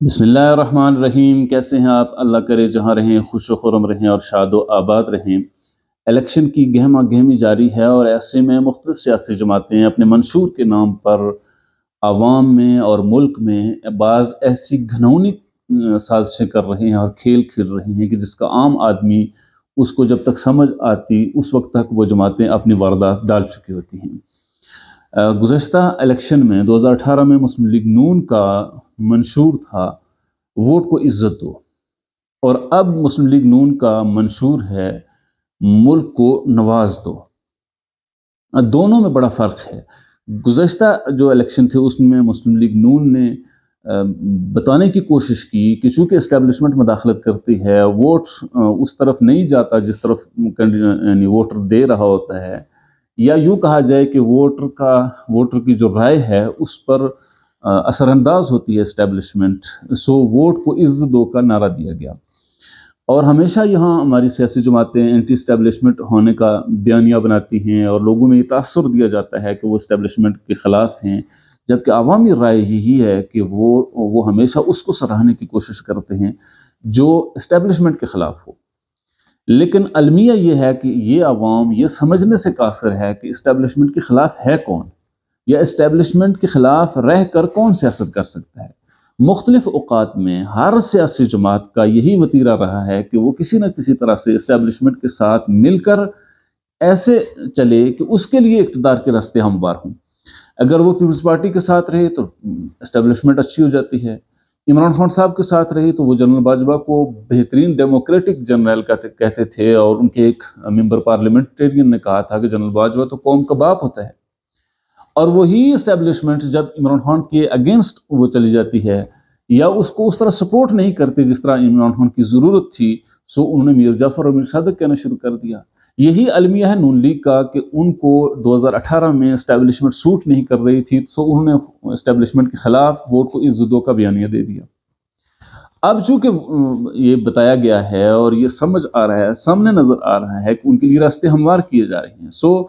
بسم اللہ الرحمن الرحیم۔ کیسے ہیں آپ؟ اللہ کرے جہاں رہیں خوش و خرم رہیں اور شاد و آباد رہیں۔ الیکشن کی گہما گہمی جاری ہے اور ایسے میں مختلف سیاسی جماعتیں اپنے منشور کے نام پر عوام میں اور ملک میں بعض ایسی گھنونی سازشیں کر رہے ہیں اور کھیل کھیل رہے ہیں کہ جس کا عام آدمی اس کو جب تک سمجھ آتی اس وقت تک وہ جماعتیں اپنی واردات ڈال چکی ہوتی ہیں۔ گزشتہ الیکشن میں 2018 میں مسلم لیگ نون کا منشور تھا ووٹ کو عزت دو، اور اب مسلم لیگ نون کا منشور ہے ملک کو نواز دو۔ دونوں میں بڑا فرق ہے۔ گزشتہ جو الیکشن تھے اس میں مسلم لیگ نون نے بتانے کی کوشش کی کہ چونکہ اسٹیبلشمنٹ مداخلت کرتی ہے، ووٹ اس طرف نہیں جاتا جس طرف یعنی ووٹر دے رہا ہوتا ہے، یا یوں کہا جائے کہ ووٹر کی جو رائے ہے اس پر اثر انداز ہوتی ہے اسٹیبلشمنٹ، سو ووٹ کو عزت دو کا نعرہ دیا گیا۔ اور ہمیشہ یہاں ہماری سیاسی جماعتیں اینٹی اسٹیبلشمنٹ ہونے کا بیانیہ بناتی ہیں اور لوگوں میں یہ تاثر دیا جاتا ہے کہ وہ اسٹیبلشمنٹ کے خلاف ہیں، جبکہ عوامی رائے یہی ہے کہ وہ ہمیشہ اس کو سراہنے کی کوشش کرتے ہیں جو اسٹیبلشمنٹ کے خلاف ہو۔ لیکن المیہ یہ ہے کہ یہ عوام یہ سمجھنے سے قاصر ہے کہ اسٹیبلشمنٹ کے خلاف ہے کون، یا اسٹیبلشمنٹ کے خلاف رہ کر کون سیاست کر سکتا ہے۔ مختلف اوقات میں ہر سیاسی جماعت کا یہی وتیرہ رہا ہے کہ وہ کسی نہ کسی طرح سے اسٹیبلشمنٹ کے ساتھ مل کر ایسے چلے کہ اس کے لیے اقتدار کے راستے ہموار ہوں۔ اگر وہ پیپلز پارٹی کے ساتھ رہے تو اسٹیبلشمنٹ اچھی ہو جاتی ہے، عمران خان صاحب کے ساتھ رہی تو وہ جنرل باجوہ کو بہترین ڈیموکریٹک جنرل کہتے تھے، اور ان کے ایک ممبر پارلیمنٹرین نے کہا تھا کہ جنرل باجوہ تو قوم کا باپ ہوتا ہے۔ اور وہی اسٹیبلشمنٹ جب عمران خان کے اگینسٹ وہ چلی جاتی ہے یا اس کو اس طرح سپورٹ نہیں کرتی جس طرح عمران خان کی ضرورت تھی، سو انہوں نے میر جعفر اور میر صادق کہنا شروع کر دیا۔ یہی المیہ ہے نون لیگ کا کہ ان کو 2018 میں اسٹیبلشمنٹ سوٹ نہیں کر رہی تھی، سو انہوں نے اسٹیبلشمنٹ کے خلاف ووٹ کو عزت دو کا بیانیہ دے دیا۔ اب چونکہ یہ بتایا گیا ہے اور یہ سمجھ آ رہا ہے، سامنے نظر آ رہا ہے کہ ان کے لیے راستے ہموار کیے جا رہے ہیں، سو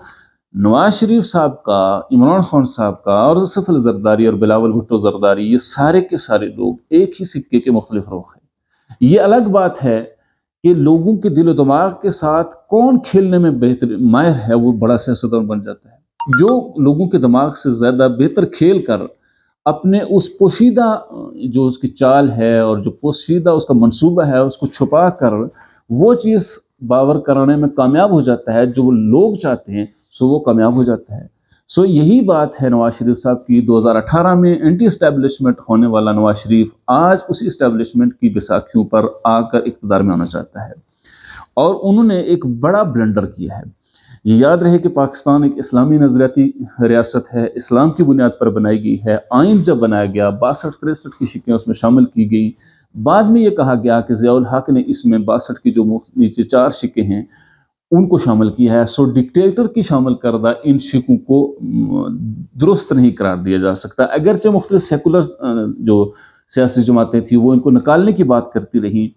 نواز شریف صاحب کا، عمران خان صاحب کا اور یوسف علی زرداری اور بلاول بھٹو زرداری، یہ سارے کے سارے لوگ ایک ہی سکے کے مختلف رخ ہیں۔ یہ الگ بات ہے کہ لوگوں کے دل و دماغ کے ساتھ کون کھیلنے میں بہتر ماہر ہے وہ بڑا سیاستدان بن جاتا ہے۔ جو لوگوں کے دماغ سے زیادہ بہتر کھیل کر اپنے اس پوشیدہ جو اس کی چال ہے اور جو پوشیدہ اس کا منصوبہ ہے اس کو چھپا کر وہ چیز باور کرانے میں کامیاب ہو جاتا ہے جو وہ لوگ چاہتے ہیں، سو وہ کامیاب ہو جاتا ہے۔ سو یہی بات ہے نواز شریف صاحب کی۔ 2018 میں اینٹی اسٹیبلشمنٹ ہونے والا نواز شریف آج اسی اسٹیبلشمنٹ کی بیساکھیوں پر آ کر اقتدار میں آنا چاہتا ہے، اور انہوں نے ایک بڑا بلنڈر کیا ہے۔ یہ یاد رہے کہ پاکستان ایک اسلامی نظریاتی ریاست ہے، اسلام کی بنیاد پر بنائی گئی ہے۔ آئین جب بنایا گیا 62-63 کی شکیں اس میں شامل کی گئی، بعد میں یہ کہا گیا کہ ضیاء الحق نے اس میں 62 کی جو نیچے 4 شکیں ہیں ان کو شامل کیا ہے، سو ڈکٹیٹر کی شامل کردہ ان شکوں کو درست نہیں قرار دیا جا سکتا۔ اگرچہ مختلف سیکولر جو سیاسی جماعتیں تھیں وہ ان کو نکالنے کی بات کرتی رہیں،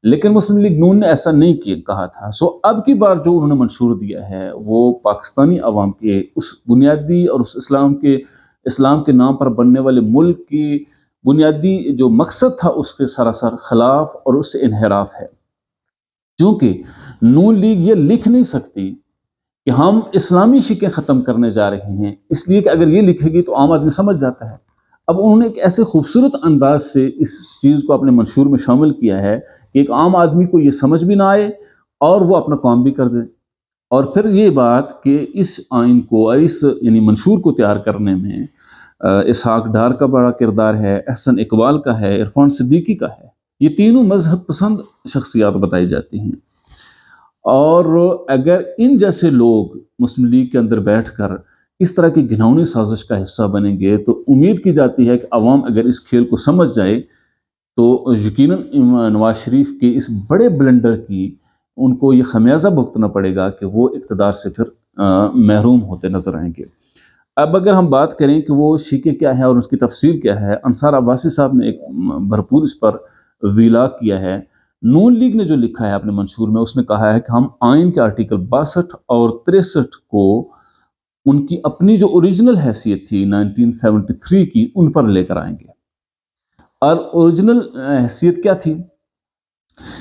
لیکن مسلم لیگ نون نے ایسا نہیں کہا تھا۔ سو اب کی بار جو انہوں نے منشور دیا ہے وہ پاکستانی عوام کے اس بنیادی اور اس اسلام کے نام پر بننے والے ملک کی بنیادی جو مقصد تھا اس کے سراسر خلاف اور اس سے انحراف ہے۔ چونکہ نون لیگ یہ لکھ نہیں سکتی کہ ہم اسلامی شکیں ختم کرنے جا رہے ہیں، اس لیے کہ اگر یہ لکھے گی تو عام آدمی سمجھ جاتا ہے۔ اب انہوں نے ایک ایسے خوبصورت انداز سے اس چیز کو اپنے منشور میں شامل کیا ہے کہ ایک عام آدمی کو یہ سمجھ بھی نہ آئے اور وہ اپنا کام بھی کر دے۔ اور پھر یہ بات کہ اس آئین کو، اس یعنی منشور کو تیار کرنے میں اسحاق ڈار کا بڑا کردار ہے، احسن اقبال کا ہے، عرفان صدیقی کا ہے۔ یہ تینوں مذہب پسند شخصیات بتائی جاتی ہیں، اور اگر ان جیسے لوگ مسلم لیگ کے اندر بیٹھ کر اس طرح کی گھناؤنی سازش کا حصہ بنیں گے تو امید کی جاتی ہے کہ عوام اگر اس کھیل کو سمجھ جائے تو یقیناً نواز شریف کے اس بڑے بلنڈر کی ان کو یہ خمیازہ بھگتنا پڑے گا کہ وہ اقتدار سے پھر محروم ہوتے نظر آئیں گے۔ اب اگر ہم بات کریں کہ وہ شیعہ کیا ہے اور اس کی تفصیل کیا ہے، انصار عباسی صاحب نے ایک بھرپور اس پر ویلاگ کیا ہے۔ نون لیگ نے جو لکھا ہے اپنے منشور میں، اس نے کہا ہے کہ ہم آئین کے آرٹیکل 62 اور 63 کو ان کی اپنی جو اوریجنل حیثیت تھی 1973 کی، ان پر لے کر آئیں گے۔ اور اوریجنل حیثیت کیا تھی؟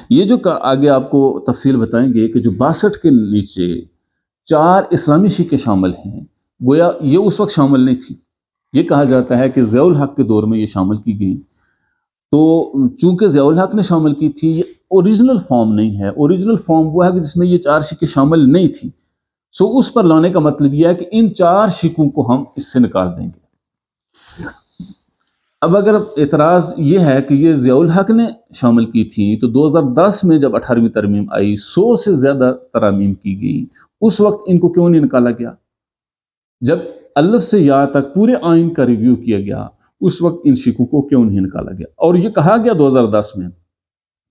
یہ جو آگے آپ کو تفصیل بتائیں گے کہ جو 62 کے نیچے 4 اسلامی شیخیں شامل ہیں، گویا یہ اس وقت شامل نہیں تھی۔ یہ کہا جاتا ہے کہ ضیاء الحق کے دور میں یہ شامل کی گئی، تو چونکہ ضیاء الحق نے شامل کی تھی، یہ اوریجنل فارم نہیں ہے۔ اوریجنل فارم وہ ہے کہ جس میں یہ 4 شیخیں شامل نہیں تھی، سو اس پر لانے کا مطلب یہ ہے کہ ان 4 شیخوں کو ہم اس سے نکال دیں گے۔ اب اگر اعتراض یہ ہے کہ یہ ضیاء الحق نے شامل کی تھی، تو 2010 میں جب 18ویں ترمیم آئی، 100 سے زیادہ ترامیم کی گئی، اس وقت ان کو کیوں نہیں نکالا گیا؟ جب الف سے یا تک پورے آئین کا ریویو کیا گیا، اس وقت ان شیخوں کو کیوں نہیں نکالا گیا؟ اور یہ کہا گیا 2010 میں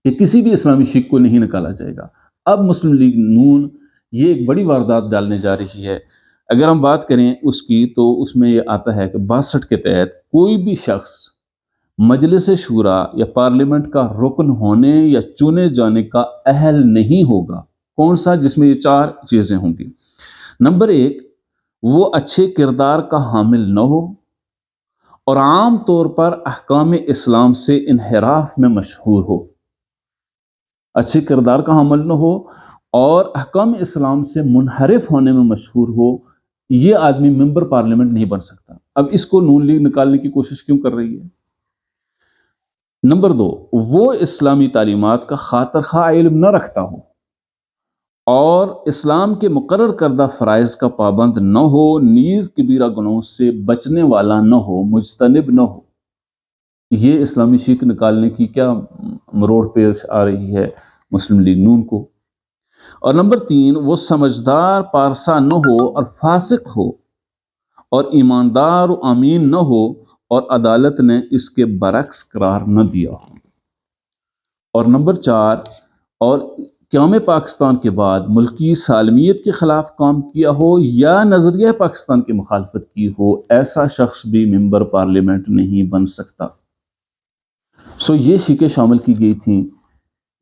کہ کسی بھی اسلامی شیخ کو نہیں نکالا جائے گا۔ اب مسلم لیگ نون یہ ایک بڑی واردات ڈالنے جا رہی ہے۔ اگر ہم بات کریں اس کی، تو اس میں یہ آتا ہے کہ 62 کے تحت کوئی بھی شخص مجلس شورا یا پارلیمنٹ کا رکن ہونے یا چنے جانے کا اہل نہیں ہوگا۔ کون سا؟ جس میں یہ 4 چیزیں ہوں گی۔ نمبر 1، وہ اچھے کردار کا حامل نہ ہو اور عام طور پر احکام اسلام سے انحراف میں مشہور ہو۔ اچھے کردار کا حامل نہ ہو اور احکام اسلام سے منحرف ہونے میں مشہور ہو، یہ آدمی ممبر پارلیمنٹ نہیں بن سکتا۔ اب اس کو نون لیگ نکالنے کی کوشش کیوں کر رہی ہے؟ نمبر 2، وہ اسلامی تعلیمات کا خاطر خواہ علم نہ رکھتا ہو اور اسلام کے مقرر کردہ فرائض کا پابند نہ ہو، نیز کبیرہ گناہوں سے بچنے والا نہ ہو، مجتنب نہ ہو۔ یہ اسلامی شیخ نکالنے کی کیا مروڑ پیش آ رہی ہے مسلم لیگ نون کو؟ اور نمبر 3، وہ سمجھدار پارسا نہ ہو اور فاسق ہو اور ایماندار و امین نہ ہو اور عدالت نے اس کے برعکس قرار نہ دیا ہو۔ اور نمبر 4، اور قیام پاکستان کے بعد ملکی سالمیت کے خلاف کام کیا ہو یا نظریہ پاکستان کی مخالفت کی ہو، ایسا شخص بھی ممبر پارلیمنٹ نہیں بن سکتا۔ سو یہ شیخیں شامل کی گئی تھیں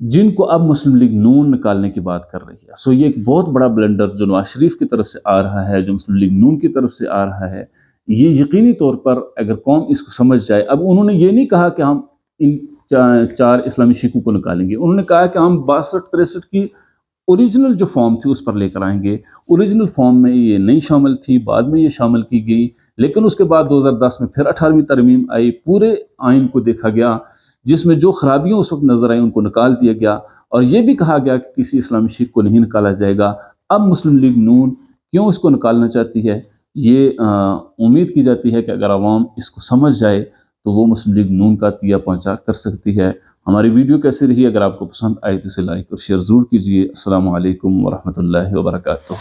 جن کو اب مسلم لیگ نون نکالنے کی بات کر رہی ہے۔ سو یہ ایک بہت بڑا بلنڈر جو نواز شریف کی طرف سے آ رہا ہے، جو مسلم لیگ نون کی طرف سے آ رہا ہے، یہ یقینی طور پر اگر قوم اس کو سمجھ جائے، اب انہوں نے یہ نہیں کہا کہ ہم ان 4 اسلامی شیخوں کو نکالیں گے، انہوں نے کہا کہ ہم 62-63 کی اوریجنل جو فارم تھی اس پر لے کر آئیں گے۔ اوریجنل فارم میں یہ نہیں شامل تھی، بعد میں یہ شامل کی گئی، لیکن اس کے بعد 2010 میں پھر 18ویں ترمیم آئی، پورے آئین کو دیکھا گیا، جس میں جو خرابیاں اس وقت نظر آئیں ان کو نکال دیا گیا، اور یہ بھی کہا گیا کہ کسی اسلامی شیخ کو نہیں نکالا جائے گا۔ اب مسلم لیگ نون کیوں اس کو نکالنا چاہتی ہے؟ یہ امید کی جاتی ہے کہ اگر عوام اس کو سمجھ جائے تو وہ مسلم لیگ نون کا تیا پہنچا کر سکتی ہے۔ ہماری ویڈیو کیسی رہی؟ اگر آپ کو پسند آئی تو اسے لائک اور شیئر ضرور کیجیے۔ السلام علیکم ورحمۃ اللہ وبرکاتہ۔